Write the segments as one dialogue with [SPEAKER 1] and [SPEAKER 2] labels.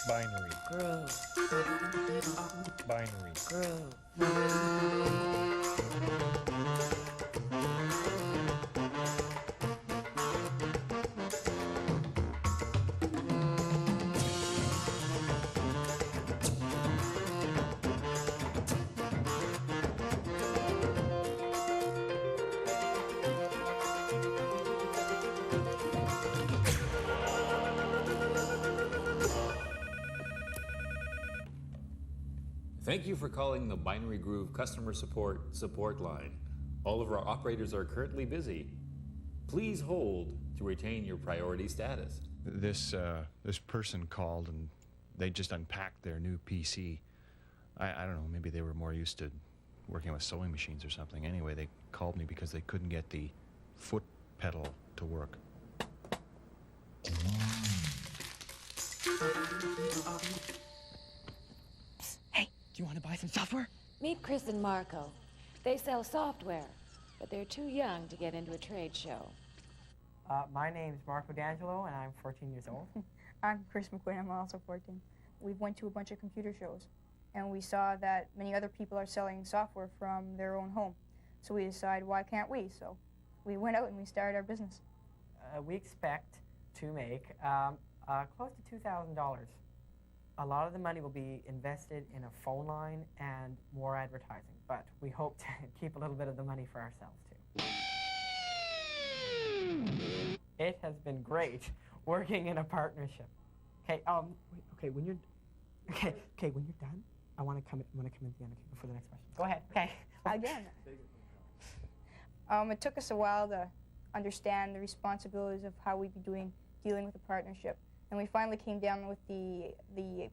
[SPEAKER 1] Binary.
[SPEAKER 2] Groove.
[SPEAKER 1] Binary.
[SPEAKER 2] Groove.
[SPEAKER 3] Thank you for calling the Binary Groove customer support line. All of our operators are currently busy. Please hold to retain your priority status.
[SPEAKER 1] This person called and they just unpacked their new PC. I don't know, maybe they were more used to working with sewing machines or something. Anyway, they called me because they couldn't get the foot pedal to work.
[SPEAKER 4] Do you want to buy some software?
[SPEAKER 5] Meet Chris and Marco. They sell software, but they're too young to get into a trade show.
[SPEAKER 6] My name's Marco D'Angelo, and I'm 14 years old.
[SPEAKER 7] I'm Chris McQuinn. I'm also 14. We went to a bunch of computer shows, and we saw that many other people are selling software from their own home. So we decided, why can't we? So we went out and we started our business.
[SPEAKER 6] We expect to make close to $2,000. A lot of the money will be invested in a phone line and more advertising, but we hope to keep a little bit of the money for ourselves, too. It has been great working in a partnership. Okay, when you're done, I want to come in at the end before the next question. Go ahead. Okay.
[SPEAKER 7] Again. It took us a while to understand the responsibilities of how we'd be dealing with a partnership. And we finally came down with the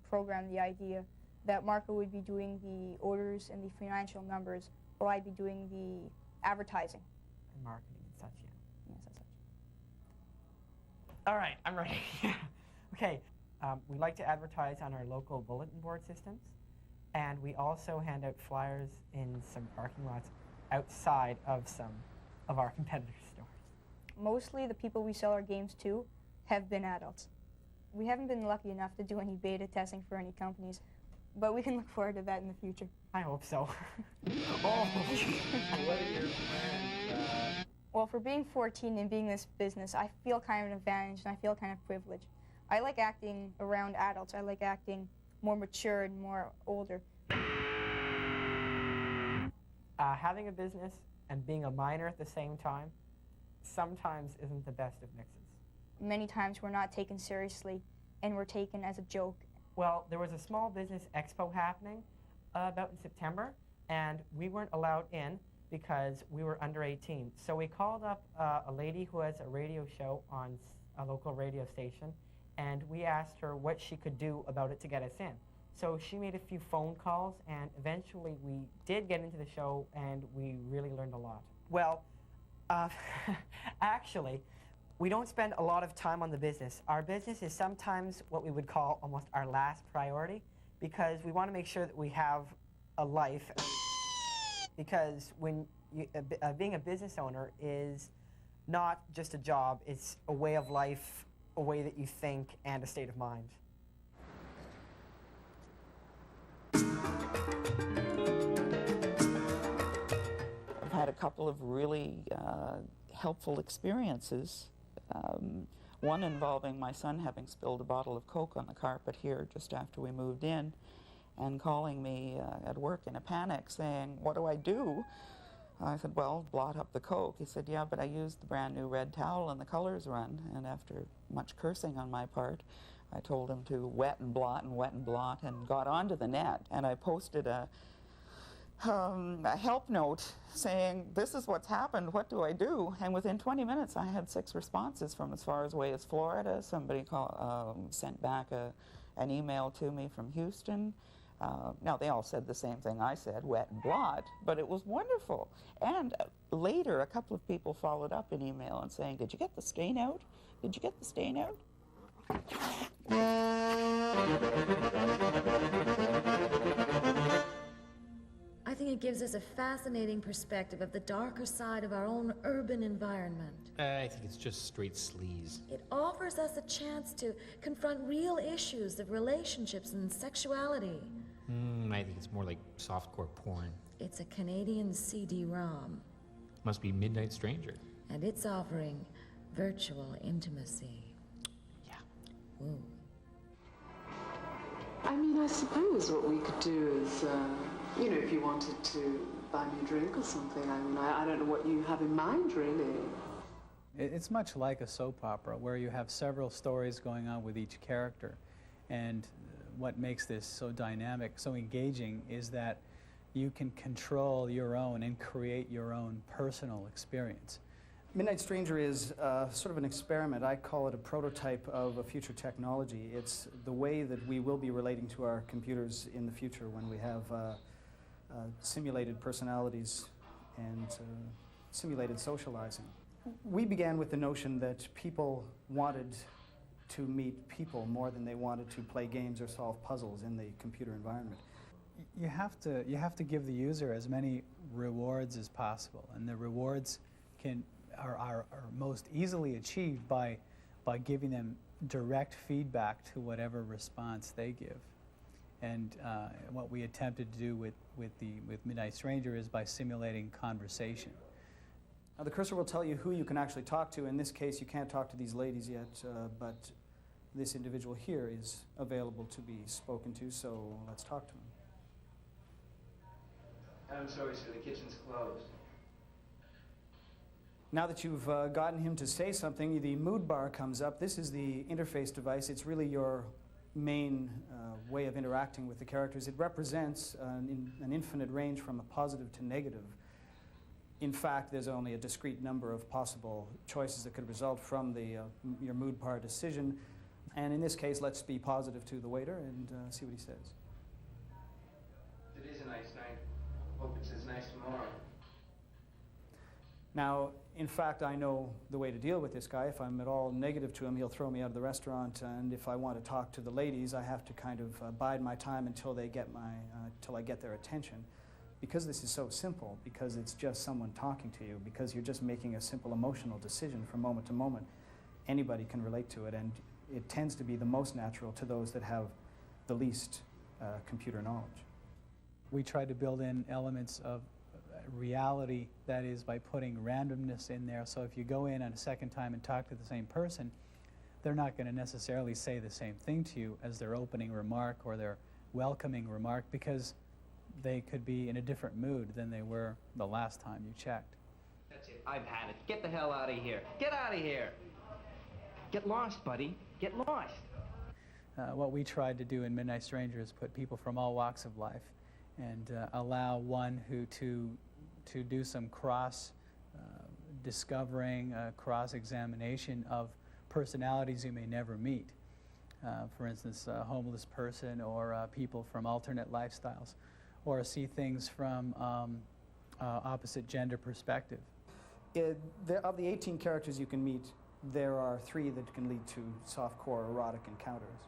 [SPEAKER 7] program, the idea that Marco would be doing the orders and the financial numbers, while I'd be doing the advertising.
[SPEAKER 6] And marketing and such, yeah.
[SPEAKER 7] Yes, that's such.
[SPEAKER 6] All right, I'm ready. Okay, we like to advertise on our local bulletin board systems, and we also hand out flyers in some parking lots outside of some of our competitors' stores.
[SPEAKER 7] Mostly the people we sell our games to have been adults. We haven't been lucky enough to do any beta testing for any companies, but we can look forward to that in the future.
[SPEAKER 6] I hope so.
[SPEAKER 4] Oh! What are your plans?
[SPEAKER 7] Well, for being 14 and being in this business, I feel kind of an advantage and I feel kind of privileged. I like acting around adults. I like acting more mature and more older.
[SPEAKER 6] Having a business and being a minor at the same time sometimes isn't the best of mixes.
[SPEAKER 7] Many times we're not taken seriously and we're taken as a joke.
[SPEAKER 6] Well, there was a small business expo happening about in September, and we weren't allowed in because we were under 18. So we called up a lady who has a radio show on a local radio station, and we asked her what she could do about it to get us in. So she made a few phone calls, and eventually we did get into the show, and we really learned a lot. Well, actually, we don't spend a lot of time on the business. Our business is sometimes what we would call almost our last priority, because we want to make sure that we have a life. Because when being a business owner is not just a job, it's a way of life, a way that you think, and a state of mind.
[SPEAKER 2] I've had a couple of really helpful experiences. One involving my son having spilled a bottle of Coke on the carpet here just after we moved in, and calling me at work in a panic saying, "What do I do?" I said, "Well, blot up the Coke." He said, "Yeah, but I used the brand new red towel and the colors run." And after much cursing on my part, I told him to wet and blot and got onto the net. And I posted a help note saying, "This is what's happened, what do I do?" And within 20 minutes I had 6 responses from as far away as Florida. Somebody sent back an email to me from Houston. Now they all said the same thing I said, wet and blot, but it was wonderful. And later a couple of people followed up in email and saying, "Did you get the stain out? Did you get the stain out?"
[SPEAKER 5] I think
[SPEAKER 8] think it gives us a fascinating perspective of the darker side of our own urban environment.
[SPEAKER 9] I think it's just straight sleaze.
[SPEAKER 8] It offers us a chance to confront real issues of relationships and sexuality.
[SPEAKER 9] I think it's more like softcore porn.
[SPEAKER 8] It's a Canadian CD-ROM.
[SPEAKER 9] Must be Midnight Stranger.
[SPEAKER 8] And it's offering virtual intimacy.
[SPEAKER 9] Yeah.
[SPEAKER 8] Ooh.
[SPEAKER 10] I mean, I suppose what we could do is, you know, if you wanted to buy me a drink or something, I mean, I don't know what you have in mind, really.
[SPEAKER 11] It's much like a soap opera, where you have several stories going on with each character. And what makes this so dynamic, so engaging, is that you can control your own and create your own personal experience.
[SPEAKER 12] Midnight Stranger is sort of an experiment. I call it a prototype of a future technology. It's the way that we will be relating to our computers in the future when we have simulated personalities and simulated socializing. We began with the notion that people wanted to meet people more than they wanted to play games or solve puzzles in the computer environment.
[SPEAKER 11] You have to give the user as many rewards as possible, and the rewards are most easily achieved by giving them direct feedback to whatever response they give. And what we attempted to do with Midnight Stranger is by simulating conversation.
[SPEAKER 12] Now, the cursor will tell you who you can actually talk to. In this case, you can't talk to these ladies yet, but this individual here is available to be spoken to, so let's talk to him.
[SPEAKER 4] I'm sorry, sir, the kitchen's closed.
[SPEAKER 12] Now that you've gotten him to say something, the mood bar comes up. This is the interface device. It's really your main way of interacting with the characters. It represents an infinite range from a positive to negative. In fact, there's only a discrete number of possible choices that could result from your mood bar decision. And in this case, let's be positive to the waiter and see what he says.
[SPEAKER 4] It is a nice night. Hope it's as nice tomorrow.
[SPEAKER 12] Now, in fact, I know the way to deal with this guy. If I'm at all negative to him, he'll throw me out of the restaurant. And if I want to talk to the ladies, I have to kind of bide my time until they get till I get their attention. Because this is so simple, because it's just someone talking to you, because you're just making a simple emotional decision from moment to moment, anybody can relate to it, and it tends to be the most natural to those that have the least computer knowledge.
[SPEAKER 11] We tried to build in elements of reality, that is, by putting randomness in there. So if you go in on a second time and talk to the same person, they're not going to necessarily say the same thing to you as their opening remark or their welcoming remark, because they could be in a different mood than they were the last time you checked.
[SPEAKER 4] That's it. I've had it. Get the hell out of here. Get out of here. Get lost, buddy. Get lost.
[SPEAKER 11] What we tried to do in Midnight Stranger is put people from all walks of life and allow one who to do some discovering, cross-examination of personalities you may never meet. For instance, a homeless person or people from alternate lifestyles, or see things from opposite gender perspective.
[SPEAKER 12] Of the 18 characters you can meet, there are 3 that can lead to softcore erotic encounters.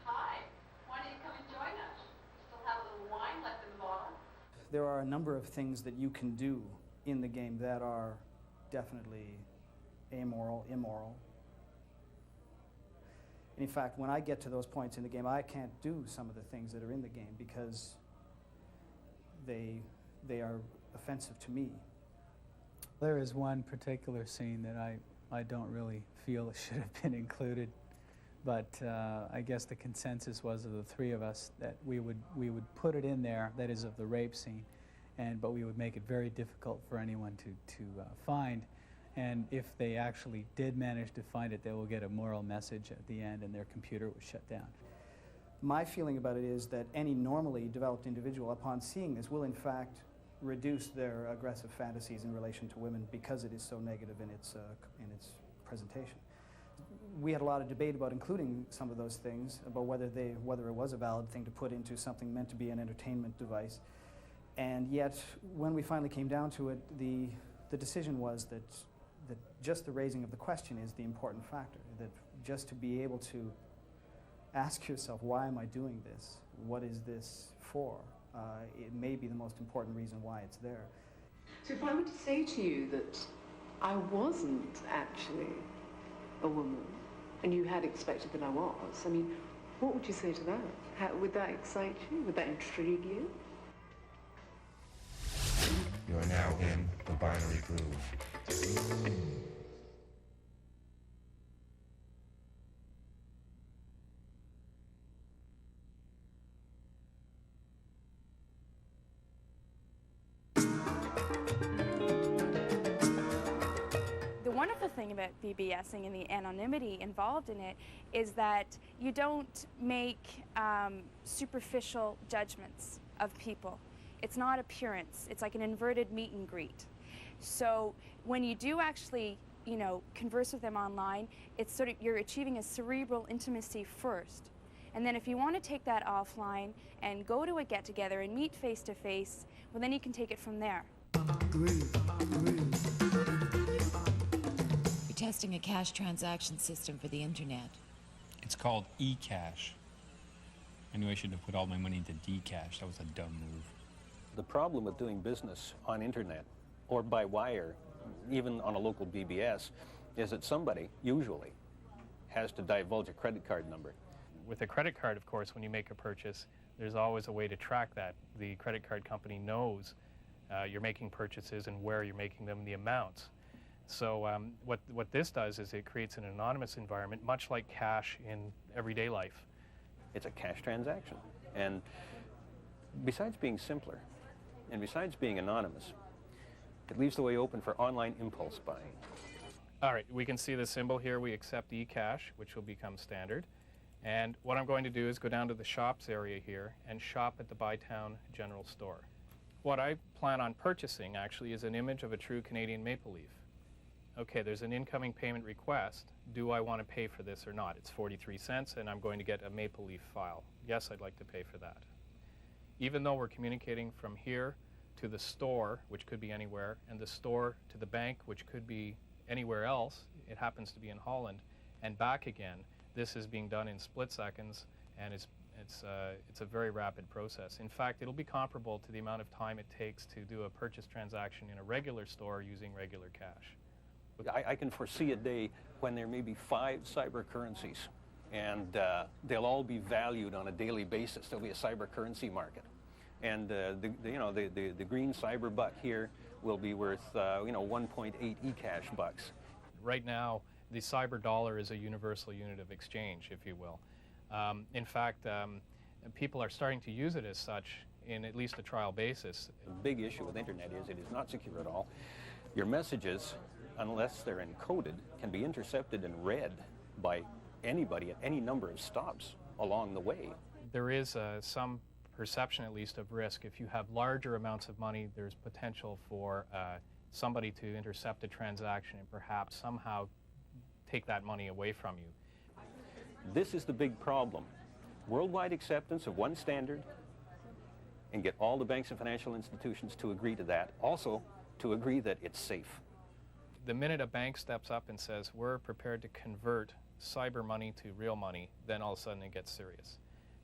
[SPEAKER 13] Hi, why don't you come and join us? Still have a little wine left in the bottle.
[SPEAKER 12] There are a number of things that you can do in the game that are definitely amoral, immoral. And in fact, when I get to those points in the game, I can't do some of the things that are in the game because they are offensive to me.
[SPEAKER 11] There is one particular scene that I don't really feel it should have been included, but I guess the consensus was of the 3 of us that we would put it in there, that is of the rape scene, but we would make it very difficult for anyone to find. And if they actually did manage to find it, they will get a moral message at the end and their computer was shut down.
[SPEAKER 12] My feeling about it is that any normally developed individual, upon seeing this, will in fact reduce their aggressive fantasies in relation to women because it is so negative in its presentation. We had a lot of debate about including some of those things, about whether it was a valid thing to put into something meant to be an entertainment device. And yet, when we finally came down to it, the decision was that just the raising of the question is the important factor, that just to be able to ask yourself, why am I doing this? What is this for? it may be the most important reason why it's there.
[SPEAKER 10] So if I were to say to you that I wasn't actually a woman, and you had expected that I was, I mean, what would you say to that? Would that excite you? Would that intrigue you?
[SPEAKER 14] You are now in the binary groove.
[SPEAKER 15] The wonderful thing about BBSing and the anonymity involved in it is that you don't make superficial judgments of people. It's not appearance. It's like an inverted meet and greet. So when you do actually, you know, converse with them online, it's sort of, you're achieving a cerebral intimacy first. And then if you want to take that offline and go to a get-together and meet face-to-face, well, then you can take it from there.
[SPEAKER 5] You're testing a cash transaction system for the internet.
[SPEAKER 16] It's called eCash. I knew I should have put all my money into Dcash. That was a dumb move.
[SPEAKER 17] The problem with doing business on internet or by wire, even on a local BBS, is that somebody, usually, has to divulge a credit card number.
[SPEAKER 18] With a credit card, of course, when you make a purchase, there's always a way to track that. The credit card company knows you're making purchases and where you're making them, the amounts. So what this does is it creates an anonymous environment, much like cash in everyday life.
[SPEAKER 17] It's a cash transaction. And besides being simpler, and besides being anonymous, it leaves the way open for online impulse buying.
[SPEAKER 18] All right, we can see the symbol here. We accept eCash, which will become standard. And what I'm going to do is go down to the shops area here and shop at the Bytown General Store. What I plan on purchasing, actually, is an image of a true Canadian maple leaf. Okay, there's an incoming payment request. Do I want to pay for this or not? It's 43 cents, and I'm going to get a maple leaf file. Yes, I'd like to pay for that. Even though we're communicating from here to the store, which could be anywhere, and the store to the bank, which could be anywhere else, it happens to be in Holland, and back again, this is being done in split seconds, and it's a very rapid process. In fact, it'll be comparable to the amount of time it takes to do a purchase transaction in a regular store using regular cash.
[SPEAKER 17] I can foresee a day when there may be 5 cyber currencies, and they'll all be valued on a daily basis. There'll be a cyber currency market, and the green cyber buck here will be worth 1.8 eCash bucks.
[SPEAKER 18] Right now, the cyber dollar is a universal unit of exchange, if you will. In fact, people are starting to use it as such in at least a trial basis.
[SPEAKER 17] The big issue with internet is it is not secure at all. Your messages, unless they're encoded, can be intercepted and read by anybody at any number of stops along the way.
[SPEAKER 18] There is some perception, at least, of risk. If you have larger amounts of money, there's potential for somebody to intercept a transaction and perhaps somehow take that money away from you.
[SPEAKER 17] This is the big problem. Worldwide acceptance of one standard and get all the banks and financial institutions to agree to that. Also, to agree that it's safe.
[SPEAKER 18] The minute a bank steps up and says, we're prepared to convert cyber money to real money, then all of a sudden it gets serious.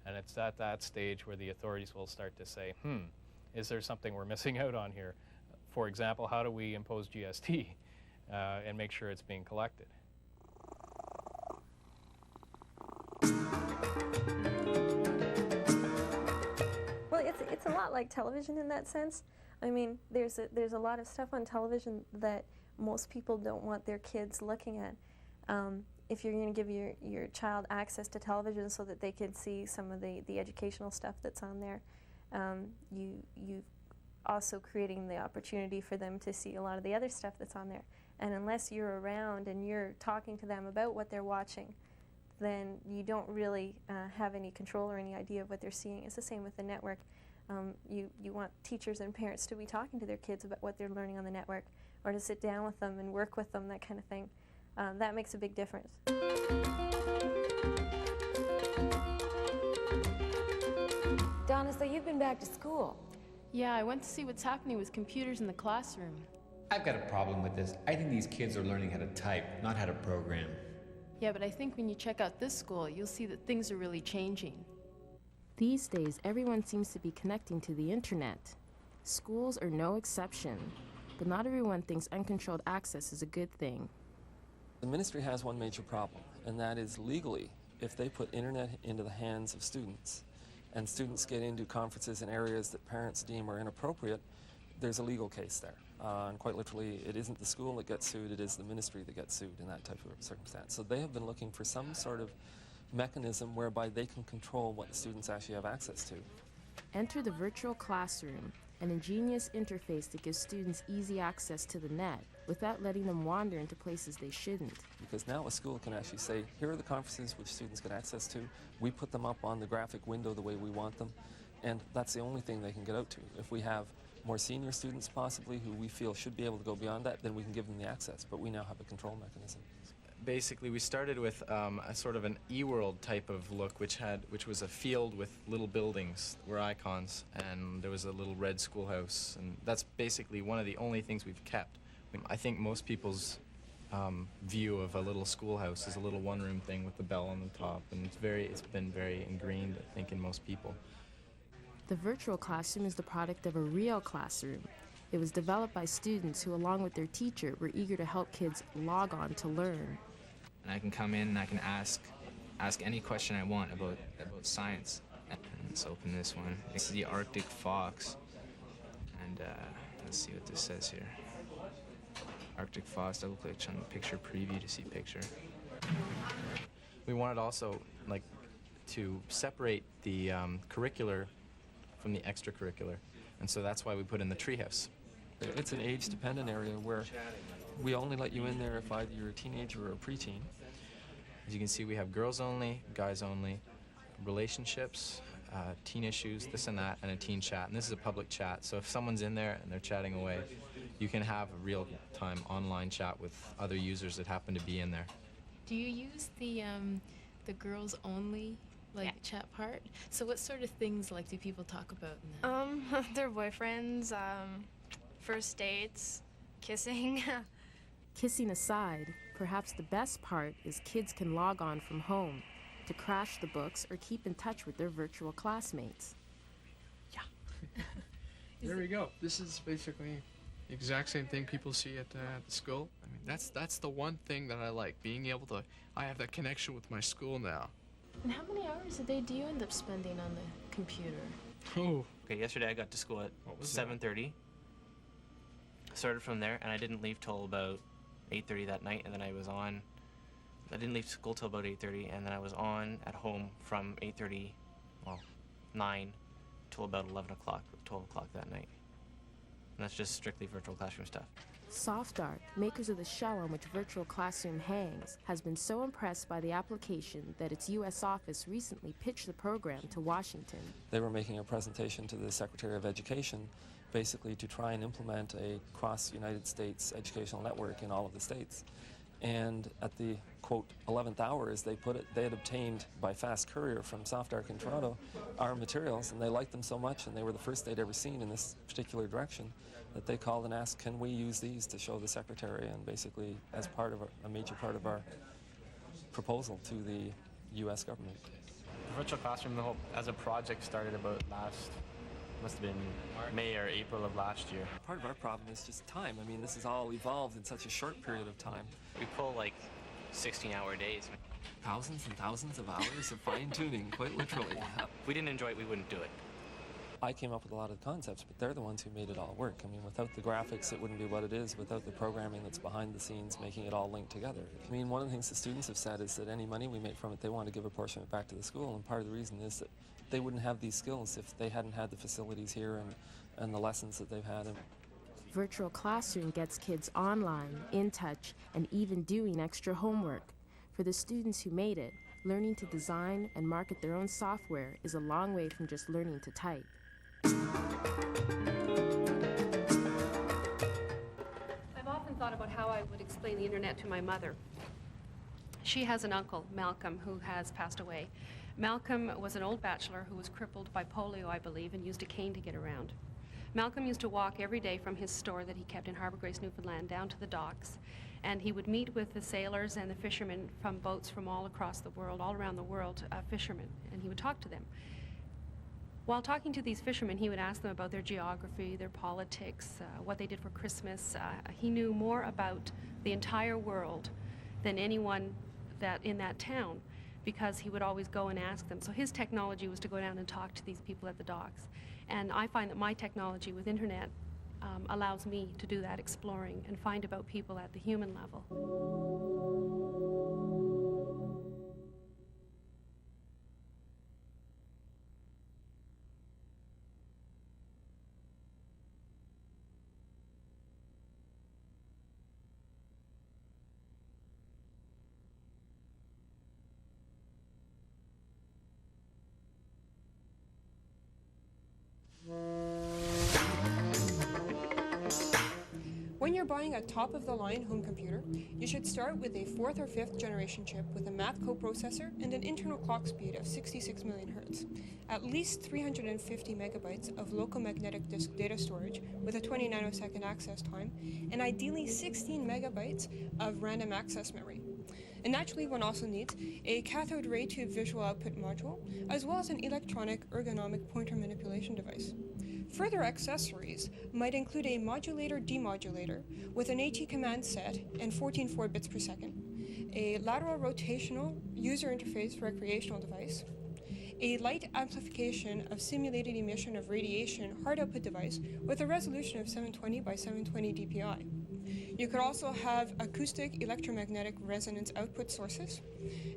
[SPEAKER 18] And it's at that stage where the authorities will start to say, is there something we're missing out on here? For example, how do we impose GST and make sure it's being collected?
[SPEAKER 19] Well, it's a lot like television in that sense. I mean, there's a lot of stuff on television that most people don't want their kids looking at. If you're going to give your child access to television so that they can see some of the educational stuff that's on there, you also creating the opportunity for them to see a lot of the other stuff that's on there. And unless you're around and you're talking to them about what they're watching, then you don't really have any control or any idea of what they're seeing. It's the same with the network. You want teachers and parents to be talking to their kids about what they're learning on the network, or to sit down with them and work with them, that kind of thing. That makes a big difference.
[SPEAKER 5] Donna, so you've been back to school.
[SPEAKER 20] Yeah, I went to see what's happening with computers in the classroom.
[SPEAKER 9] I've got a problem with this. I think these kids are learning how to type, not how to program.
[SPEAKER 20] Yeah, but I think when you check out this school, you'll see that things are really changing.
[SPEAKER 21] These days, everyone seems to be connecting to the internet. Schools are no exception, but not everyone thinks uncontrolled access is a good thing.
[SPEAKER 22] The ministry has one major problem, and that is legally, if they put internet into the hands of students, and students get into conferences in areas that parents deem are inappropriate, there's a legal case there. And quite literally, it isn't the school that gets sued, it is the ministry that gets sued in that type of circumstance. So they have been looking for some sort of mechanism whereby they can control what the students actually have access to.
[SPEAKER 21] Enter the virtual classroom, an ingenious interface that gives students easy access to the net without letting them wander into places they shouldn't.
[SPEAKER 22] Because now a school can actually say, here are the conferences which students get access to. We put them up on the graphic window the way we want them, and that's the only thing they can get out to. If we have more senior students possibly who we feel should be able to go beyond that, then we can give them the access, but we now have a control mechanism.
[SPEAKER 23] Basically, we started with a sort of an e-world type of look, which was a field with little buildings, were icons, and there was a little red schoolhouse, and that's basically one of the only things we've kept. I think most people's view of a little schoolhouse is a little one-room thing with the bell on the top, and it's been very ingrained, I think, in most people.
[SPEAKER 21] The virtual classroom is the product of a real classroom. It was developed by students who, along with their teacher, were eager to help kids log on to learn.
[SPEAKER 24] And I can come in and I can ask any question I want about science. And let's open this one. This is the Arctic fox. And let's see what this says here. Arctic fox, double click on the picture preview to see picture.
[SPEAKER 23] We wanted also to separate the curricular from the extracurricular. And so that's why we put in the treehouse.
[SPEAKER 22] It's an age-dependent area where we only let you in there if either you're a teenager or a preteen.
[SPEAKER 23] As you can see, we have girls only, guys only, relationships, teen issues, this and that, and a teen chat. And this is a public chat, so if someone's in there and they're chatting away, you can have a real-time online chat with other users that happen to be in there.
[SPEAKER 20] Do you use the girls only chat part? So what sort of things do people talk about in that?
[SPEAKER 25] Their boyfriends, first dates, kissing.
[SPEAKER 21] Kissing aside, perhaps the best part is kids can log on from home to crash the books or keep in touch with their virtual classmates.
[SPEAKER 26] Yeah. There we go. This is basically the exact same thing people see at the school. I mean, that's the one thing that I like, being able to, I have that connection with my school now.
[SPEAKER 20] And how many hours a day do you end up spending on the computer?
[SPEAKER 26] Oh.
[SPEAKER 27] Okay, yesterday I got to school at 7:30. Started from there, and I didn't leave till about 8:30 that night, and then I didn't leave school till about 8:30, and then I was on at home from 8:30, 9 till about 11 o'clock, 12 o'clock that night. And that's just strictly virtual classroom stuff.
[SPEAKER 21] SoftArt, makers of the shell on which Virtual Classroom hangs, has been so impressed by the application that its U.S. office recently pitched the program to Washington.
[SPEAKER 22] They were making a presentation to the Secretary of Education, basically to try and implement a cross-United States educational network in all of the states. And at the, quote, 11th hour, as they put it, they had obtained by fast courier from SoftArt in Toronto our materials, and they liked them so much, and they were the first they'd ever seen in this particular direction, that they called and asked, can we use these to show the Secretary, and basically as part of a major part of our proposal to the U.S. government.
[SPEAKER 27] The virtual classroom as a project started about must have been May or April of last year.
[SPEAKER 22] Part of our problem is just time. I mean, this has all evolved in such a short period of time.
[SPEAKER 27] We pull 16-hour days.
[SPEAKER 22] Thousands and thousands of hours of fine-tuning, quite literally.
[SPEAKER 27] If we didn't enjoy it, we wouldn't do it.
[SPEAKER 22] I came up with a lot of the concepts, but they're the ones who made it all work. I mean, without the graphics, it wouldn't be what it is. Without the programming that's behind the scenes, making it all linked together. I mean, one of the things the students have said is that any money we make from it, they want to give a portion of it back to the school, and part of the reason is that they wouldn't have these skills if they hadn't had the facilities here and the lessons that they've had.
[SPEAKER 21] Virtual Classroom gets kids online, in touch, and even doing extra homework. For the students who made it, learning to design and market their own software is a long way from just learning to type.
[SPEAKER 28] I've often thought about how I would explain the internet to my mother. She has an uncle, Malcolm, who has passed away. Malcolm was an old bachelor who was crippled by polio, I believe, and used a cane to get around. Malcolm used to walk every day from his store that he kept in Harbour Grace, Newfoundland, down to the docks, and he would meet with the sailors and the fishermen from boats from all across the world, all around the world, fishermen, and he would talk to them. While talking to these fishermen, he would ask them about their geography, their politics, what they did for Christmas. He knew more about the entire world than anyone in that town, because he would always go and ask them. So his technology was to go down and talk to these people at the docks. And I find that my technology with internet allows me to do that exploring and find about people at the human level.
[SPEAKER 1] When you're buying a top-of-the-line home computer, you should start with a 4th or 5th generation chip with a math coprocessor and an internal clock speed of 66 million hertz, at least 350 megabytes of local magnetic disk data storage with a 20 nanosecond access time, and ideally 16 megabytes of random access memory. And naturally, one also needs a cathode ray tube visual output module, as well as an electronic ergonomic pointer manipulation device. Further accessories might include a modulator-demodulator with an AT command set and 14 bits per second, a lateral rotational user interface recreational device, a light amplification of simulated emission of radiation hard output device with a resolution of 720 by 720 dpi. You could also have acoustic electromagnetic resonance output sources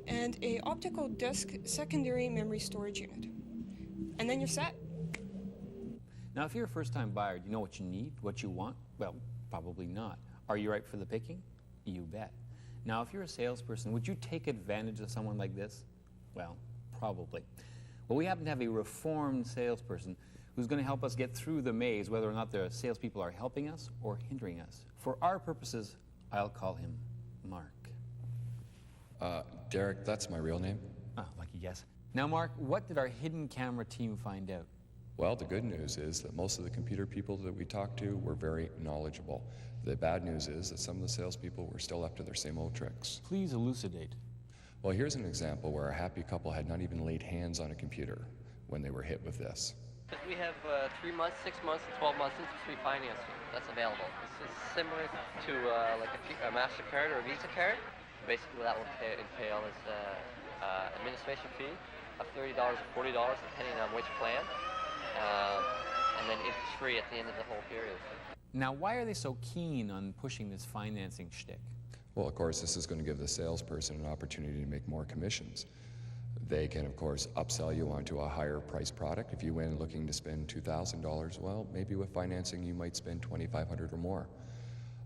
[SPEAKER 1] and a optical disk secondary memory storage unit. And then you're set.
[SPEAKER 9] Now, if you're a first-time buyer, do you know what you need, what you want? Well, probably not. Are you ripe for the picking? You bet. Now, if you're a salesperson, would you take advantage of someone like this? Well, probably. Well, we happen to have a reformed salesperson who's going to help us get through the maze, whether or not the salespeople are helping us or hindering us. For our purposes, I'll call him Mark.
[SPEAKER 2] Derek, that's my real name.
[SPEAKER 9] Oh, lucky guess. Now, Mark, what did our hidden camera team find out?
[SPEAKER 2] Well, the good news is that most of the computer people that we talked to were very knowledgeable. The bad news is that some of the salespeople were still up to their same old tricks.
[SPEAKER 9] Please elucidate.
[SPEAKER 2] Well, here's an example where a happy couple had not even laid hands on a computer when they were hit with this.
[SPEAKER 3] We have 3 months, 6 months, and 12 months interest-free financing that's available. This is similar to like a MasterCard or a Visa card. Basically, what that will entail is administration fee of $30 or $40, depending on which plan. And then interest-free at the end of the whole period.
[SPEAKER 9] Now, why are they so keen on pushing this financing shtick?
[SPEAKER 2] Well, of course, this is going to give the salesperson an opportunity to make more commissions. They can, of course, upsell you onto a higher price product. If you went looking to spend $2,000, well, maybe with financing you might spend $2,500 or more.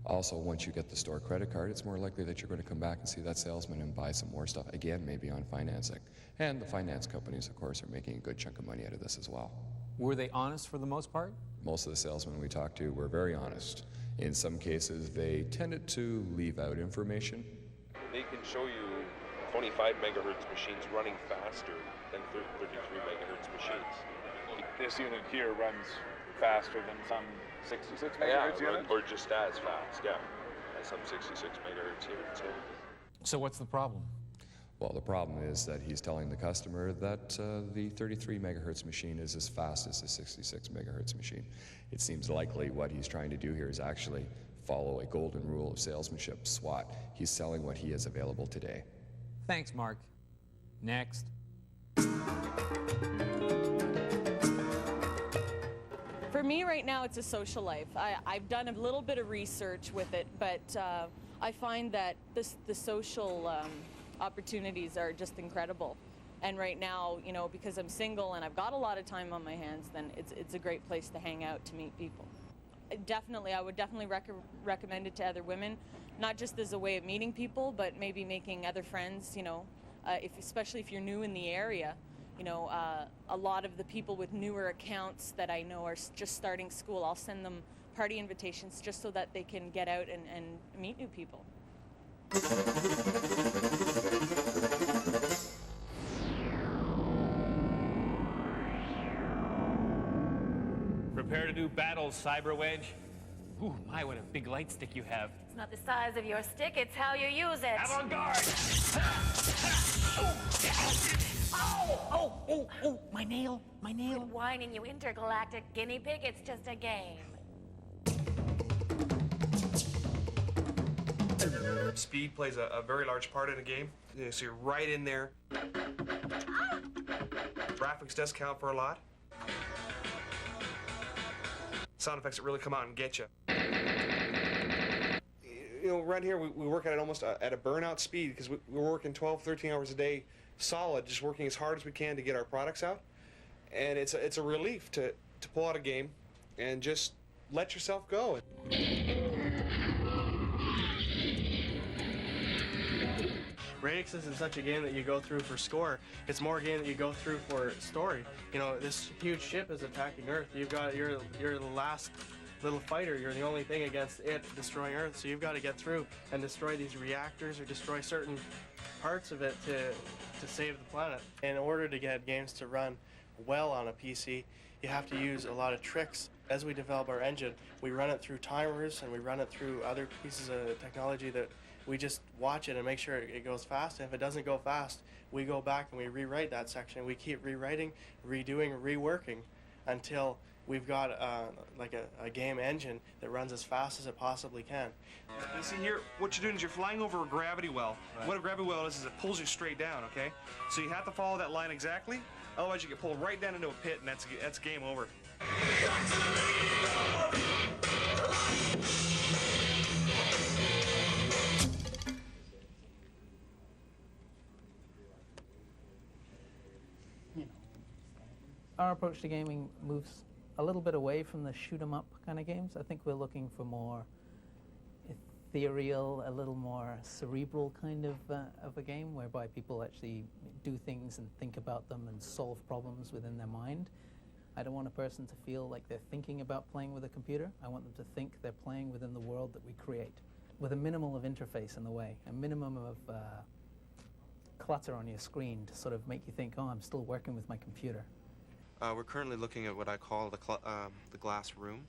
[SPEAKER 2] Also, once you get the store credit card, it's more likely that you're going to come back and see that salesman and buy some more stuff, again, maybe on financing. And the finance companies, of course, are making a good chunk of money out of this as well.
[SPEAKER 9] Were they honest for the most part?
[SPEAKER 2] Most of the salesmen we talked to were very honest. In some cases, they tended to leave out information.
[SPEAKER 4] They can show you 25 megahertz machines running faster than 33 megahertz machines.
[SPEAKER 6] This unit here runs faster than some 66 megahertz units?
[SPEAKER 4] Or just as fast, yeah, as some 66 megahertz units.
[SPEAKER 9] So what's the problem?
[SPEAKER 2] Well, the problem is that he's telling the customer that the 33 megahertz machine is as fast as the 66 megahertz machine. It seems likely what he's trying to do here is actually follow a golden rule of salesmanship, SWOT. He's selling what he has available today.
[SPEAKER 9] Thanks, Mark. Next.
[SPEAKER 7] For me right now, it's a social life. I've done a little bit of research with it, but I find that the social opportunities are just incredible. And right now, you know, because I'm single and I've got a lot of time on my hands, then it's a great place to hang out, to meet people. I would definitely recommend it to other women, not just as a way of meeting people, but maybe making other friends, you know, especially if you're new in the area. You know, a lot of the people with newer accounts that I know are just starting school, I'll send them party invitations just so that they can get out and meet new people.
[SPEAKER 8] Prepare to do battle, Cyber Wedge. Ooh, my, what a big light stick you have.
[SPEAKER 13] It's not the size of your stick, it's how you use it.
[SPEAKER 8] Avant-garde!
[SPEAKER 13] Oh! Oh!
[SPEAKER 10] Oh, my nail, my nail.
[SPEAKER 13] Quit whining, you intergalactic guinea pig. It's just a game.
[SPEAKER 11] Speed plays a very large part in a game. So you're right in there. Graphics does count for a lot. Sound effects that really come out and get you. You know, around here we work at it almost at a burnout speed because we're working 12, 13 hours a day solid, just working as hard as we can to get our products out. And it's a relief to pull out a game and just let yourself go.
[SPEAKER 12] Radix isn't such a game that you go through for score. It's more a game that you go through for story. You know, this huge ship is attacking Earth. You've got you're the last little fighter. You're the only thing against it destroying Earth. So you've got to get through and destroy these reactors or destroy certain parts of it to save the planet. In order to get games to run well on a PC, you have to use a lot of tricks. As we develop our engine, we run it through timers and we run it through other pieces of technology that we just watch it and make sure it goes fast. And if it doesn't go fast, we go back and we rewrite that section. We keep rewriting, redoing, reworking until we've got like a game engine that runs as fast as it possibly can.
[SPEAKER 11] You see here, what you're doing is you're flying over a gravity well. Right. What a gravity well is it pulls you straight down, okay? So you have to follow that line exactly, otherwise you get pulled right down into a pit and that's game over.
[SPEAKER 14] Our approach to gaming moves a little bit away from the shoot 'em up kind of games. I think we're looking for more ethereal, a little more cerebral kind of a game whereby people actually do things and think about them and solve problems within their mind. I don't want a person to feel like they're thinking about playing with a computer. I want them to think they're playing within the world that we create with a minimal of interface in the way, a minimum of clutter on your screen to sort of make you think, oh, I'm still working with my computer.
[SPEAKER 15] We're currently looking at what I call the glass room,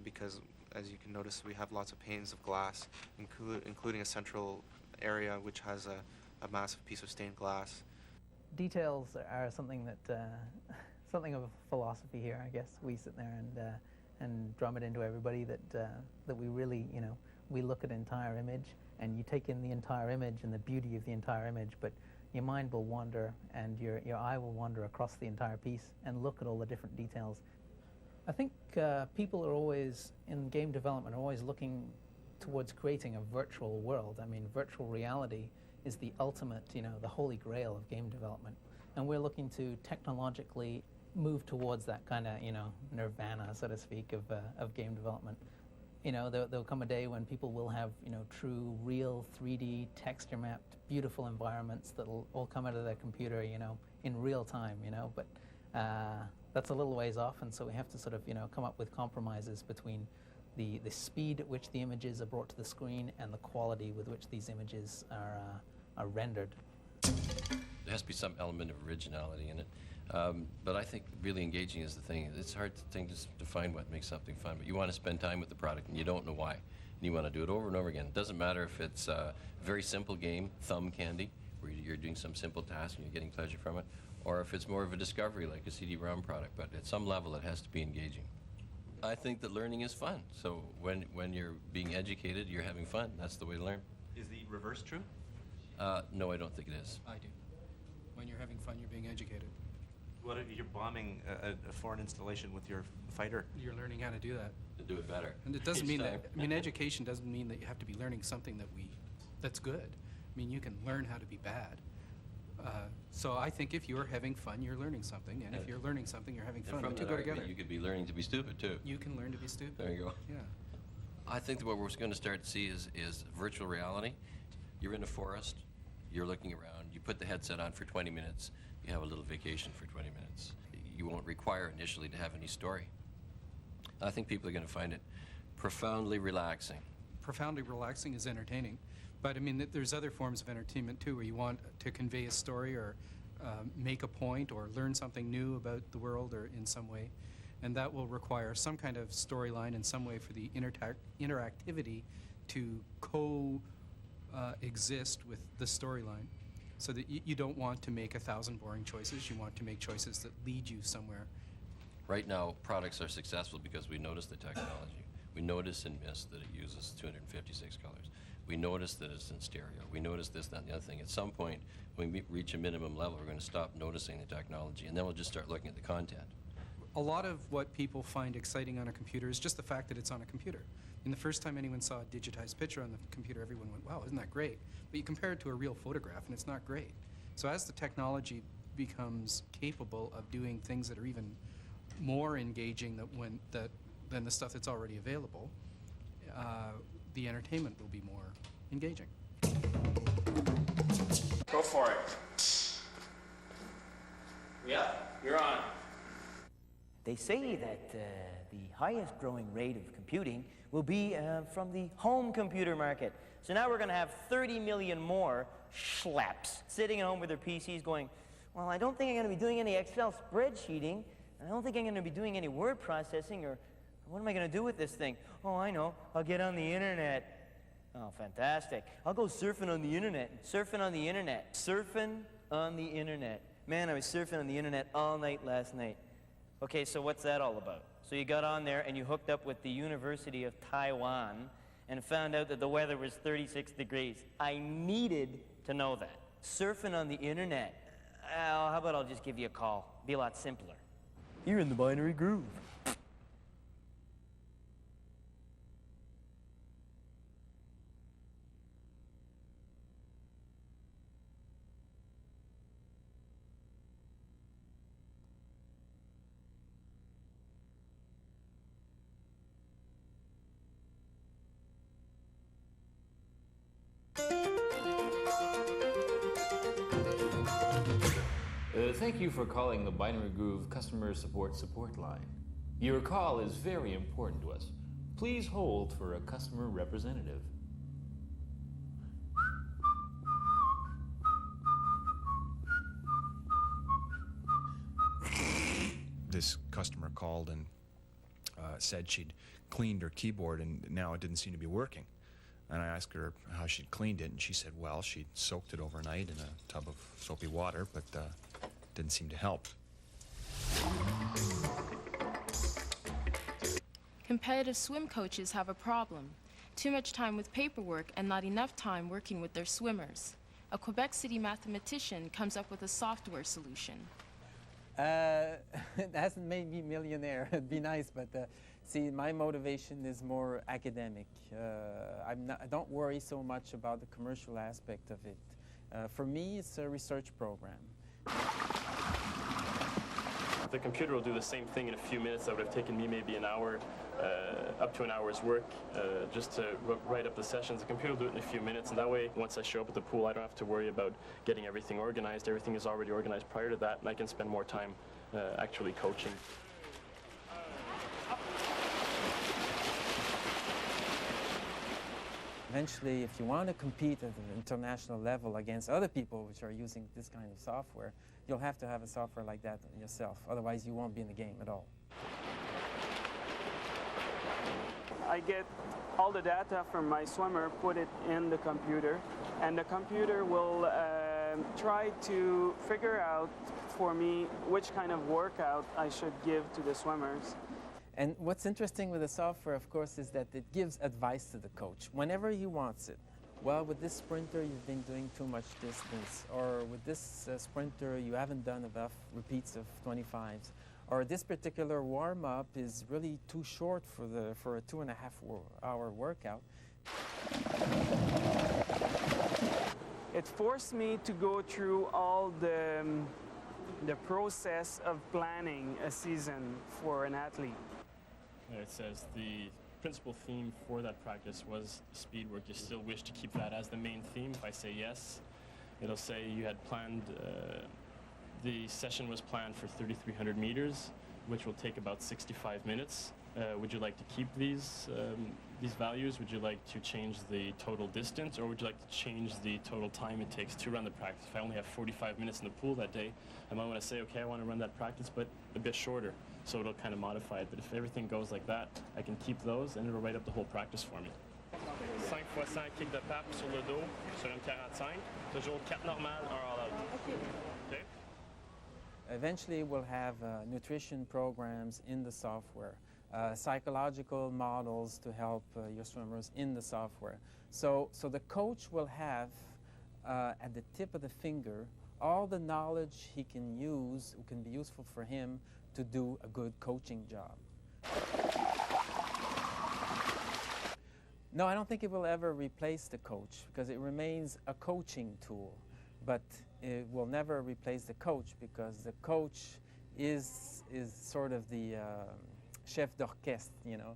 [SPEAKER 15] because as you can notice, we have lots of panes of glass, including a central area which has a massive piece of stained glass.
[SPEAKER 14] Details are something that, something of a philosophy here, I guess. We sit there and drum it into everybody that we really, you know, we look at the entire image and you take in the entire image and the beauty of the entire image, but your mind will wander and your eye will wander across the entire piece and look at all the different details. I think people are always, in game development, are always looking towards creating a virtual world. I mean, virtual reality is the ultimate, you know, the holy grail of game development. And we're looking to technologically move towards that kind of, you know, nirvana, so to speak, of game development. You know, there'll come a day when people will have, you know, true, real 3D, texture-mapped, beautiful environments that'll all come out of their computer, you know, in real time, you know, but that's a little ways off, and so we have to sort of, you know, come up with compromises between the speed at which the images are brought to the screen and the quality with which these images are rendered.
[SPEAKER 16] There has to be some element of originality in it. But I think really engaging is the thing. It's a hard thing to find what makes something fun, but you want to spend time with the product and you don't know why. And you want to do it over and over again. It doesn't matter if it's a very simple game, thumb candy, where you're doing some simple task and you're getting pleasure from it, or if it's more of a discovery like a CD-ROM product, but at some level it has to be engaging. I think that learning is fun. So when you're being educated, you're having fun. That's the way to learn.
[SPEAKER 17] Is the reverse true?
[SPEAKER 16] No, I don't think it is.
[SPEAKER 17] I do. When you're having fun, you're being educated. What if you're bombing a foreign installation with your fighter? You're learning how to do that.
[SPEAKER 16] To do it better.
[SPEAKER 17] And it doesn't mean that, I mean, education doesn't mean that you have to be learning something that's good. I mean, you can learn how to be bad. So I think if you're having fun, you're learning something, and if you're learning something, you're having fun.
[SPEAKER 16] From
[SPEAKER 17] The two
[SPEAKER 16] that
[SPEAKER 17] go
[SPEAKER 16] argument,
[SPEAKER 17] together.
[SPEAKER 16] you could be learning to be stupid, too.
[SPEAKER 17] You can learn to be stupid.
[SPEAKER 16] There you go.
[SPEAKER 17] Yeah.
[SPEAKER 16] I think that what we're going to start to see is virtual reality. You're in a forest, you're looking around, you put the headset on for 20 minutes, you have a little vacation for 20 minutes. You won't require initially to have any story. I think people are going to find it profoundly relaxing.
[SPEAKER 17] Profoundly relaxing is entertaining, but I mean, there's other forms of entertainment too, where you want to convey a story or make a point or learn something new about the world or in some way, and that will require some kind of storyline in some way for the interactivity to exist with the storyline. so that you don't want to make 1,000 boring choices. You want to make choices that lead you somewhere.
[SPEAKER 16] Right now, products are successful because we notice the technology. We notice in mist that it uses 256 colors. We notice that it's in stereo. We notice this, that, and the other thing. At some point, when we reach a minimum level, we're going to stop noticing the technology, and then we'll just start looking at the content.
[SPEAKER 17] A lot of what people find exciting on a computer is just the fact that it's on a computer. And the first time anyone saw a digitized picture on the computer, everyone went, wow, isn't that great? But you compare it to a real photograph, and it's not great. So as the technology becomes capable of doing things that are even more engaging than the stuff that's already available, the entertainment will be more engaging.
[SPEAKER 27] Go for it. Yeah, you're on.
[SPEAKER 5] They say that the highest growing rate of computing will be from the home computer market. So now we're going to have 30 million more schlaps sitting at home with their PCs going, well, I don't think I'm going to be doing any Excel spreadsheeting. I don't think I'm going to be doing any word processing, or what am I going to do with this thing? Oh, I know. I'll get on the internet. Oh, fantastic. I'll go surfing on the internet. Surfing on the internet. Surfing on the internet. Man, I was surfing on the internet all night last night. Okay, so what's that all about? So you got on there and you hooked up with the University of Taiwan and found out that the weather was 36 degrees. I needed to know that. Surfing on the internet. How about I'll just give you a call? Be a lot simpler. You're in the binary groove.
[SPEAKER 9] Thank you for calling the Binary Groove Customer Support line. Your call is very important to us. Please hold for a customer representative.
[SPEAKER 18] This customer called and said she'd cleaned her keyboard and now it didn't seem to be working. And I asked her how she'd cleaned it, and she said, well, she'd soaked it overnight in a tub of soapy water, but didn't seem to help.
[SPEAKER 21] Competitive swim coaches have a problem. Too much time with paperwork and not enough time working with their swimmers. A Quebec City mathematician comes up with a software solution.
[SPEAKER 14] It hasn't made me millionaire. It'd be nice, but see, my motivation is more academic. I don't worry so much about the commercial aspect of it. For me, it's a research program.
[SPEAKER 19] The computer will do the same thing in a few minutes that would have taken me maybe an hour, up to an hour's work, just to write up the sessions. The computer will do it in a few minutes, and that way, once I show up at the pool, I don't have to worry about getting everything organized. Everything is already organized prior to that, and I can spend more time actually coaching.
[SPEAKER 14] Eventually, if you want to compete at an international level against other people which are using this kind of software, you'll have to have a software like that yourself. Otherwise, you won't be in the game at all.
[SPEAKER 20] I get all the data from my swimmer, put it in the computer, and the computer will try to figure out for me which kind of workout I should give to the swimmers.
[SPEAKER 14] And what's interesting with the software, of course, is that it gives advice to the coach whenever he wants it. Well, with this sprinter, you've been doing too much distance, or with this sprinter, you haven't done enough repeats of 25s, or this particular warm-up is really too short for a 2.5-hour workout.
[SPEAKER 20] It forced me to go through all the process of planning a season for an athlete.
[SPEAKER 19] It says the principal theme for that practice was speed work. You still wish to keep that as the main theme. If I say yes, it'll say you had planned, the session was planned for 3,300 meters, which will take about 65 minutes. Would you like to keep these values? Would you like to change the total distance, or would you like to change the total time it takes to run the practice? If I only have 45 minutes in the pool that day, I might want to say, okay, I want to run that practice, but a bit shorter. So it'll kind of modify it. But if everything goes like that, I can keep those, and it'll write up the whole practice for me. 5x100 kicks de pape sur le dos, sur une 45. Toujours 4 normales, 1 all-out. Okay.
[SPEAKER 1] Eventually, we'll have nutrition programs in the software, psychological models to help your swimmers in the software. So the coach will have at the tip of the finger all the knowledge he can use, who can be useful for him to do a good coaching job. No, I don't think it will ever replace the coach because it remains a coaching tool, but it will never replace the coach because the coach is sort of the chef d'orchestre, you know.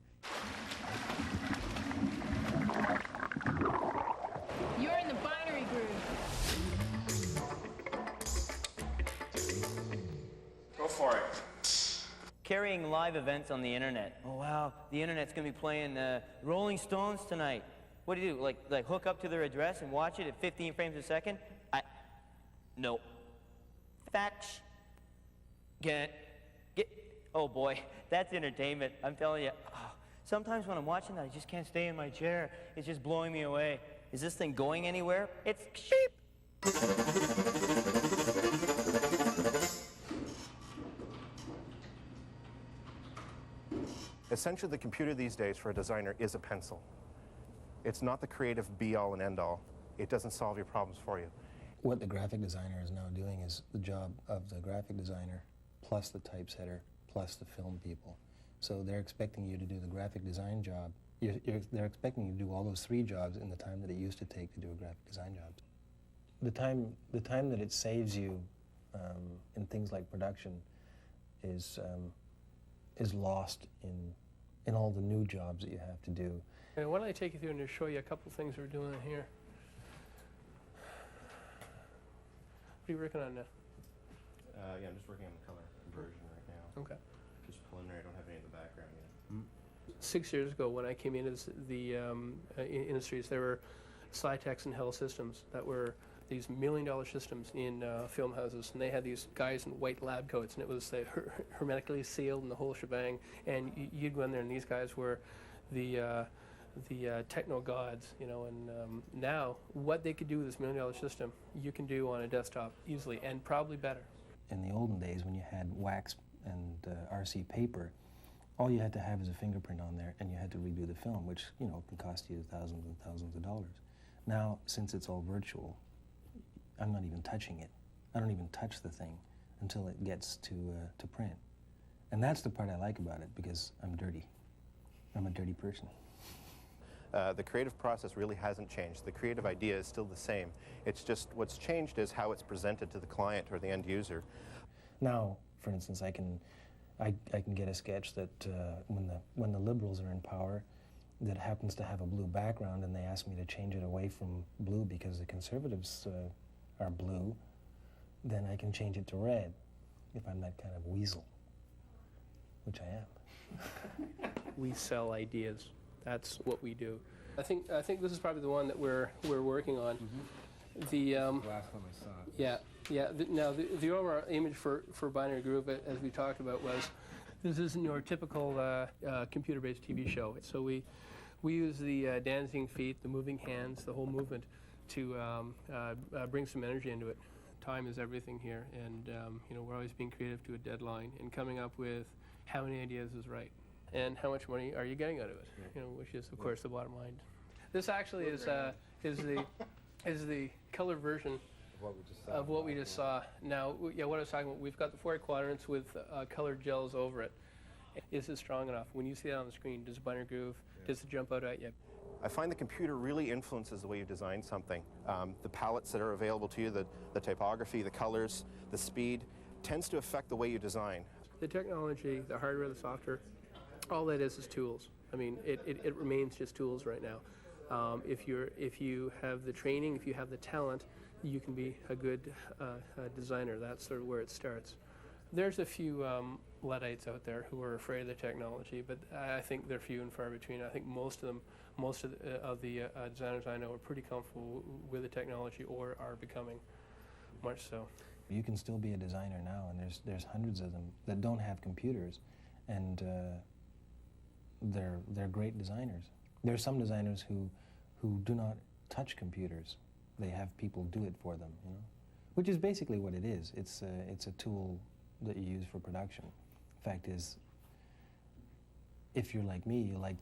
[SPEAKER 3] You're in the binary groove.
[SPEAKER 12] Go for it.
[SPEAKER 5] Carrying live events on the internet. Oh wow, the internet's gonna be playing Rolling Stones tonight. What do you do? Like hook up to their address and watch it at 15 frames a second? No. Facts. Get. Oh boy, that's entertainment. I'm telling you. Oh, sometimes when I'm watching that, I just can't stay in my chair. It's just blowing me away. Is this thing going anywhere? It's sheep.
[SPEAKER 22] Essentially, the computer these days for a designer is a pencil. It's not the creative be-all and end-all. It doesn't solve your problems for you.
[SPEAKER 23] What the graphic designer is now doing is the job of the graphic designer plus the typesetter plus the film people. So they're expecting you to do the graphic design job. They're expecting you to do all those 3 jobs in the time that it used to take to do a graphic design job. The time that it saves you in things like production is lost in all the new jobs that you have to do.
[SPEAKER 24] And why don't I take you through and just show you a couple things we're doing here. What are you working on now?
[SPEAKER 22] Yeah, I'm just working on the color conversion right now.
[SPEAKER 24] Okay.
[SPEAKER 22] Just preliminary, I don't have any in the background yet.
[SPEAKER 24] 6 years ago, when I came into the industries, there were Slytex and Hell Systems that were these $1 million systems in film houses, and they had these guys in white lab coats, and it was hermetically sealed and the whole shebang. And you'd go in there, and these guys were the techno gods, you know. And now, what they could do with this $1 million system, you can do on a desktop easily, and probably better.
[SPEAKER 23] In the olden days, when you had wax and RC paper, all you had to have is a fingerprint on there, and you had to redo the film, which, you know, can cost you thousands and thousands of dollars. Now, since it's all virtual, I'm not even touching it. I don't even touch the thing until it gets to print. And that's the part I like about it, because I'm dirty. I'm a dirty person.
[SPEAKER 22] The creative process really hasn't changed. The creative idea is still the same. It's just what's changed is how it's presented to the client or the end user.
[SPEAKER 23] Now, for instance, I can get a sketch that when the liberals are in power, that happens to have a blue background, and they ask me to change it away from blue because the conservatives are blue, then I can change it to red if I'm that kind of weasel, which I am.
[SPEAKER 24] We sell ideas. That's what we do. I think this is probably the one that we're working on.
[SPEAKER 23] Mm-hmm.
[SPEAKER 24] The
[SPEAKER 23] last one I saw.
[SPEAKER 24] Yeah. Now the overall image for Binary Groove, as we talked about, was this isn't your typical computer-based TV show. So we use the dancing feet, the moving hands, the whole movement to bring some energy into it. Time is everything here, and you know, we're always being creative to a deadline and coming up with how many ideas is right and how much money are you getting out of it. You know, which is of course the bottom line. This actually is the color version of what we just saw. Now, yeah, what I was talking about, we've got the 4 quadrants with colored gels over it. Is it strong enough? When you see that on the screen, does Binary Groove, does it jump out at you?
[SPEAKER 22] I find the computer really influences the way you design something. The palettes that are available to you, the typography, the colors, the speed, tends to affect the way you design.
[SPEAKER 24] The technology, the hardware, the software, all that is tools. I mean, it remains just tools right now. If you have the training, if you have the talent, you can be a good designer. That's sort of where it starts. There's a few Luddites out there who are afraid of the technology, but I think they're few and far between. I think most of the designers I know are pretty comfortable with the technology or are becoming much so.
[SPEAKER 23] You can still be a designer now, and there's hundreds of them that don't have computers, and they're great designers. There are some designers who who do not touch computers. They have people do it for them, you know, which is basically what it is. It's a tool that you use for production. Fact is, if you're like me, you like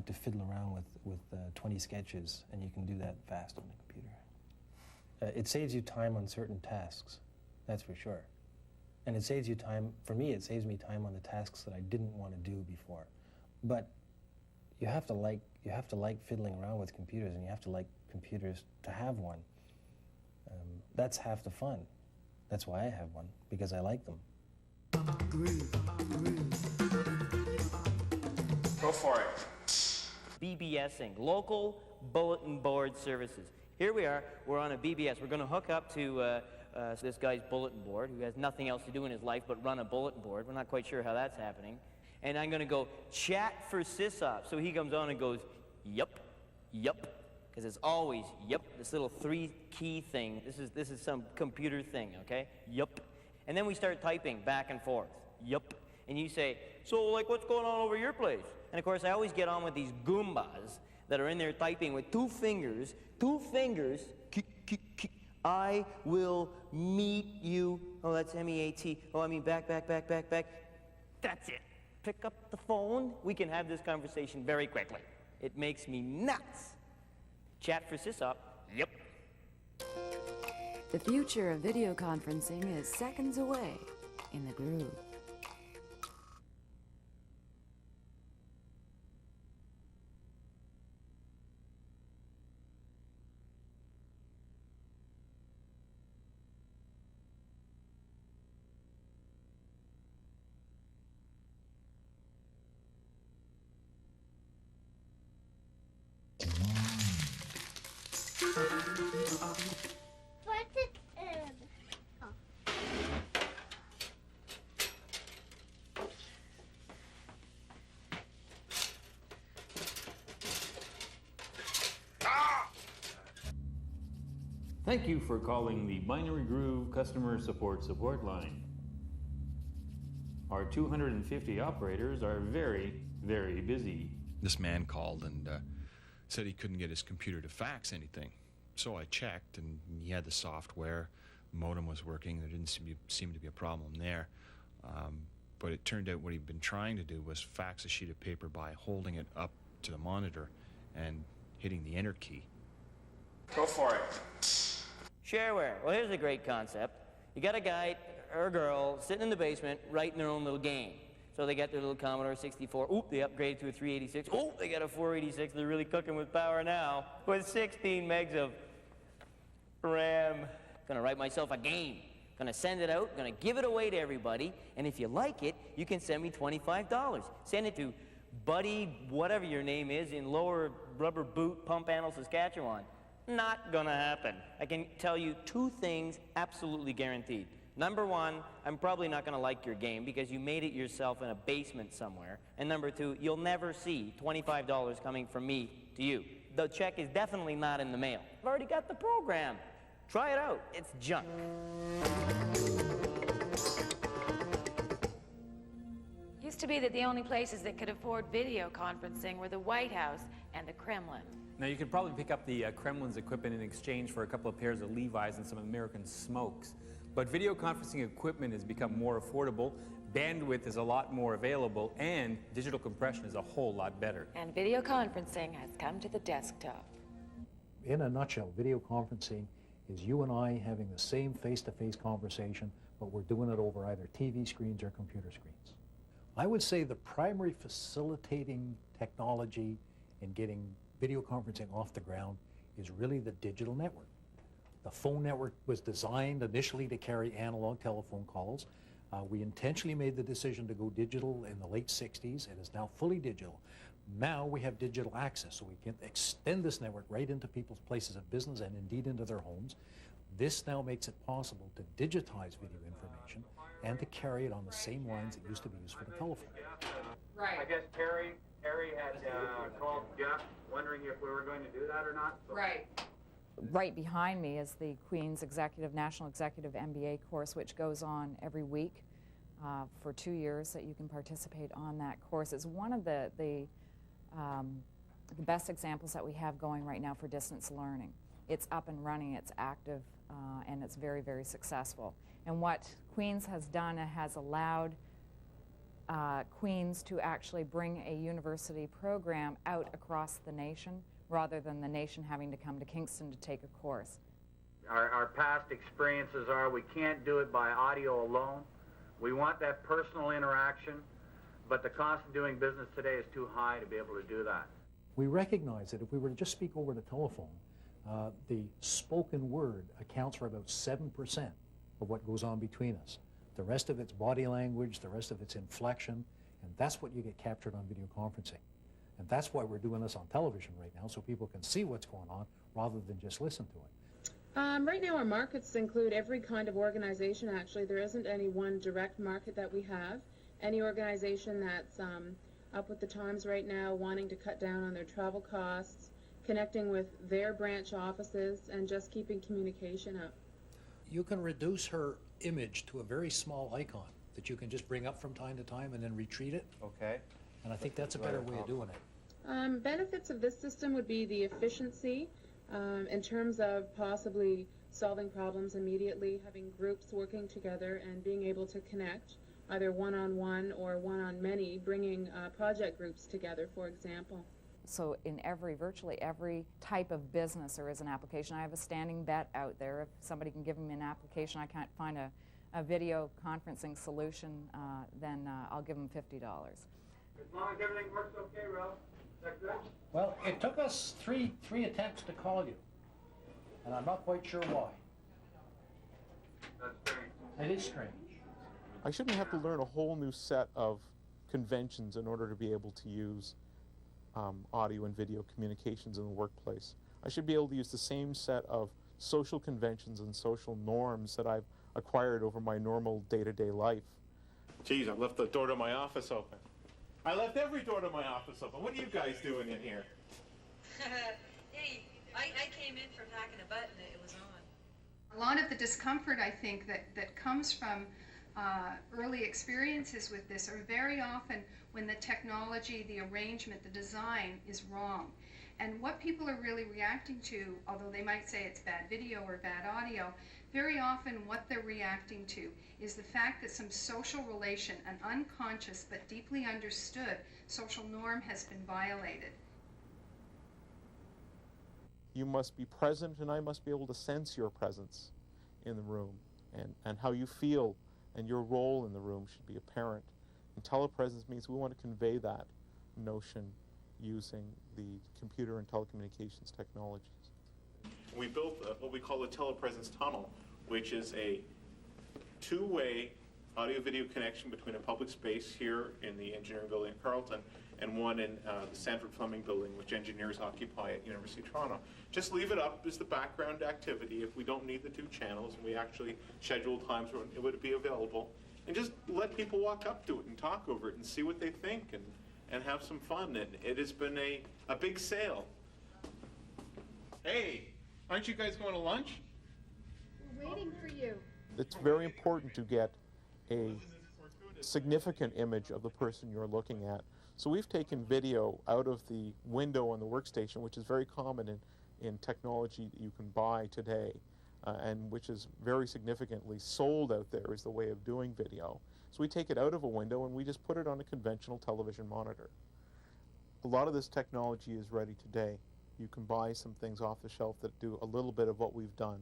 [SPEAKER 23] to fiddle around with 20 sketches, and you can do that fast on the computer. It saves you time on certain tasks, that's for sure. And it saves you time, for me, it saves me time on the tasks that I didn't want to do before. But you have to like fiddling around with computers, and you have to like computers to have one. That's half the fun. That's why I have one, because I like them.
[SPEAKER 11] Go for it.
[SPEAKER 5] BBSing, local bulletin board services. Here we are, we're on a BBS. We're going to hook up to this guy's bulletin board, who has nothing else to do in his life but run a bulletin board. We're not quite sure how that's happening. And I'm going to go chat for sysop. So he comes on and goes, yup, yup. Because it's always, yup, this little 3-key thing. This is some computer thing, okay? Yup. And then we start typing back and forth. Yup. And you say, so, like, what's going on over your place? And, of course, I always get on with these Goombas that are in there typing with two fingers, I will meet you. Oh, that's M-E-A-T. Oh, I mean back. That's it. Pick up the phone. We can have this conversation very quickly. It makes me nuts. Chat for sysop. Yep.
[SPEAKER 2] The future of video conferencing is seconds away in the groove.
[SPEAKER 9] Thank you for calling the Binary Groove Customer Support line. Our 250 operators are very, very busy.
[SPEAKER 18] This man called and said he couldn't get his computer to fax anything. So I checked, and he had the software, the modem was working, there didn't seem to be a problem there. But it turned out what he'd been trying to do was fax a sheet of paper by holding it up to the monitor and hitting the enter key.
[SPEAKER 11] Go for it.
[SPEAKER 5] Shareware. Well, here's a great concept. You got a guy or a girl sitting in the basement writing their own little game. So they got their little Commodore 64. Oop, they upgraded to a 386. Oh, they got a 486. They're really cooking with power now with 16 megs of RAM. Gonna write myself a game. Gonna send it out. Gonna give it away to everybody. And if you like it, you can send me $25. Send it to Buddy, whatever your name is, in Lower Rubber Boot, Pump Handle, Saskatchewan. Not gonna happen. I can tell you two things absolutely guaranteed. Number one, I'm probably not gonna like your game because you made it yourself in a basement somewhere. And number two, you'll never see $25 coming from me to you. The check is definitely not in the mail. I've already got the program. Try it out. It's junk.
[SPEAKER 13] Used to be that the only places that could afford video conferencing were the White House and the Kremlin.
[SPEAKER 9] Now, you could probably pick up the Kremlin's equipment in exchange for a couple of pairs of Levi's and some American smokes. But video conferencing equipment has become more affordable, bandwidth is a lot more available, and digital compression is a whole lot better.
[SPEAKER 13] And video conferencing has come to the desktop.
[SPEAKER 4] In a nutshell, video conferencing is you and I having the same face-to-face conversation, but we're doing it over either TV screens or computer screens. I would say the primary facilitating technology in getting video conferencing off the ground is really the digital network. The phone network was designed initially to carry analog telephone calls. We intentionally made the decision to go digital in the late 60s. It is now fully digital. Now we have digital access, so we can extend this network right into people's places of business and indeed into their homes. This now makes it possible to digitize video information and to carry it on the same lines that used to be used for the telephone.
[SPEAKER 6] Right. I guess Terry had called Jeff wondering if we were going to do that or not. So.
[SPEAKER 7] Right. Right behind me is the Queen's National Executive MBA course, which goes on every week for 2 years that you can participate on that course. It's one of the the best examples that we have going right now for distance learning. It's up and running, it's active, and it's very, very successful. And what Queen's has done has allowed Queen's to actually bring a university program out across the nation rather than the nation having to come to Kingston to take a course.
[SPEAKER 6] Our past experiences are we can't do it by audio alone. We want that personal interaction, but the cost of doing business today is too high to be able to do that.
[SPEAKER 4] We recognize that if we were to just speak over the telephone, the spoken word accounts for about 7% of what goes on between us. The rest of it's body language, the rest of it's inflection, and that's what you get captured on video conferencing. And that's why we're doing this on television right now, so people can see what's going on rather than just listen to it.
[SPEAKER 8] Right now our markets include every kind of organization, actually. There isn't any one direct market that we have. Any organization that's up with the times right now, wanting to cut down on their travel costs, connecting with their branch offices, and just keeping communication up.
[SPEAKER 4] You can reduce her image to a very small icon that you can just bring up from time to time and then retreat it.
[SPEAKER 22] Okay.
[SPEAKER 4] And I think that's a better way of doing it.
[SPEAKER 8] Benefits of this system would be the efficiency in terms of possibly solving problems immediately, having groups working together and being able to connect, either one-on-one or one-on-many, bringing project groups together, for example.
[SPEAKER 7] So in virtually every type of business there is an application. I have a standing bet out there. If somebody can give me an application, I can't find a video conferencing solution, then I'll give them $50.
[SPEAKER 6] As long as everything works okay, Ralph. Is that good?
[SPEAKER 4] Well, it took us three attempts to call you, and I'm not quite sure why.
[SPEAKER 6] That's strange.
[SPEAKER 4] It is strange.
[SPEAKER 10] I shouldn't have to learn a whole new set of conventions in order to be able to use audio and video communications in the workplace. I should be able to use the same set of social conventions and social norms that I've acquired over my normal day-to-day life.
[SPEAKER 15] Geez, I've left the door to my office open. I left every door to my office open. What are you guys doing in here?
[SPEAKER 16] Hey, I came in from hacking a button, it was on.
[SPEAKER 17] A lot of the discomfort, I think, that comes from early experiences with this are very often when the technology, the arrangement, the design is wrong. And what people are really reacting to, although they might say it's bad video or bad audio, very often what they're reacting to is the fact that some social relation, an unconscious but deeply understood social norm has been violated.
[SPEAKER 10] You must be present, and I must be able to sense your presence in the room, and how you feel and your role in the room should be apparent. And telepresence means we want to convey that notion using the computer and telecommunications technologies.
[SPEAKER 15] We built what we call the Telepresence tunnel, which is a two-way audio-video connection between a public space here in the engineering building at Carleton and one in the Sanford Fleming building, which engineers occupy at University of Toronto. Just leave it up as the background activity if we don't need the two channels, and we actually schedule times when it would be available, and just let people walk up to it and talk over it and see what they think and have some fun. And it has been a big sale. Hey, aren't you guys going to lunch?
[SPEAKER 3] We're waiting for you.
[SPEAKER 10] It's very important to get a significant image of the person you're looking at. So we've taken video out of the window on the workstation, which is very common in technology that you can buy today, and which is very significantly sold out there as the way of doing video. So we take it out of a window and we just put it on a conventional television monitor. A lot of this technology is ready today. You can buy some things off the shelf that do a little bit of what we've done.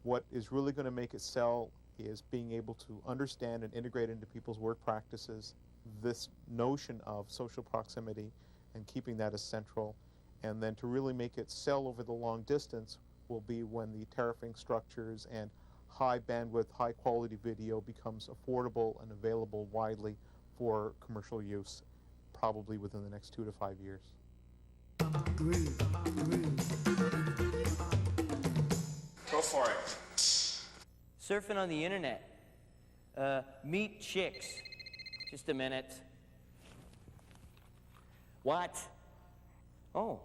[SPEAKER 10] What is really going to make it sell is being able to understand and integrate into people's work practices this notion of social proximity and keeping that as central, and then to really make it sell over the long distance will be when the tariffing structures and high bandwidth, high quality video becomes affordable and available widely for commercial use, probably within the next 2 to 5 years.
[SPEAKER 15] Go for it.
[SPEAKER 5] Surfing on the internet. Meet chicks. Just a minute. What? Oh.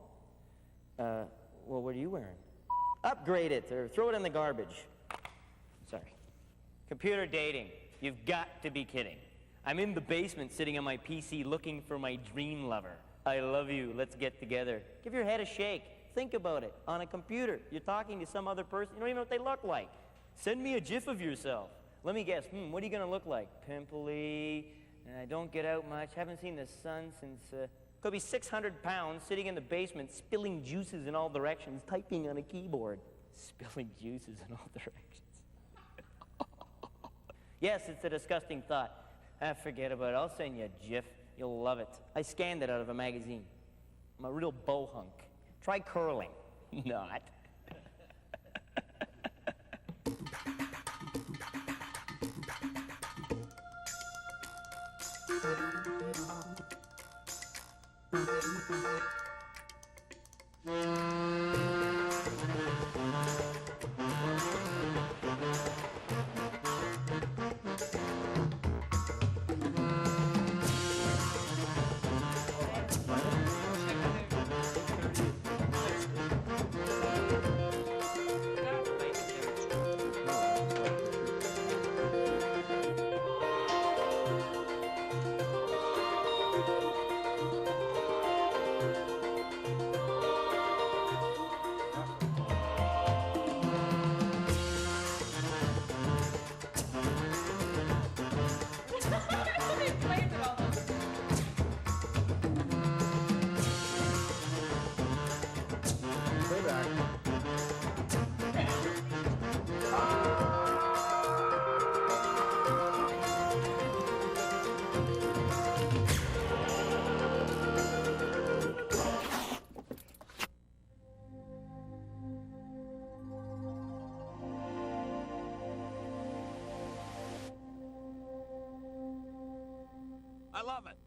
[SPEAKER 5] Well, what are you wearing? Upgrade it or throw it in the garbage. Sorry. Computer dating. You've got to be kidding. I'm in the basement sitting on my PC looking for my dream lover. I love you. Let's get together. Give your head a shake. Think about it. On a computer, you're talking to some other person. You don't even know what they look like. Send me a GIF of yourself. Let me guess. What are you going to look like? Pimply. I don't get out much. Haven't seen the sun since... could be 600 pounds, sitting in the basement, spilling juices in all directions, typing on a keyboard. Spilling juices in all directions. Yes, it's a disgusting thought. Forget about it. I'll send you a GIF. You'll love it. I scanned it out of a magazine. I'm a real bohunk. Try curling. Not.
[SPEAKER 14] I love it.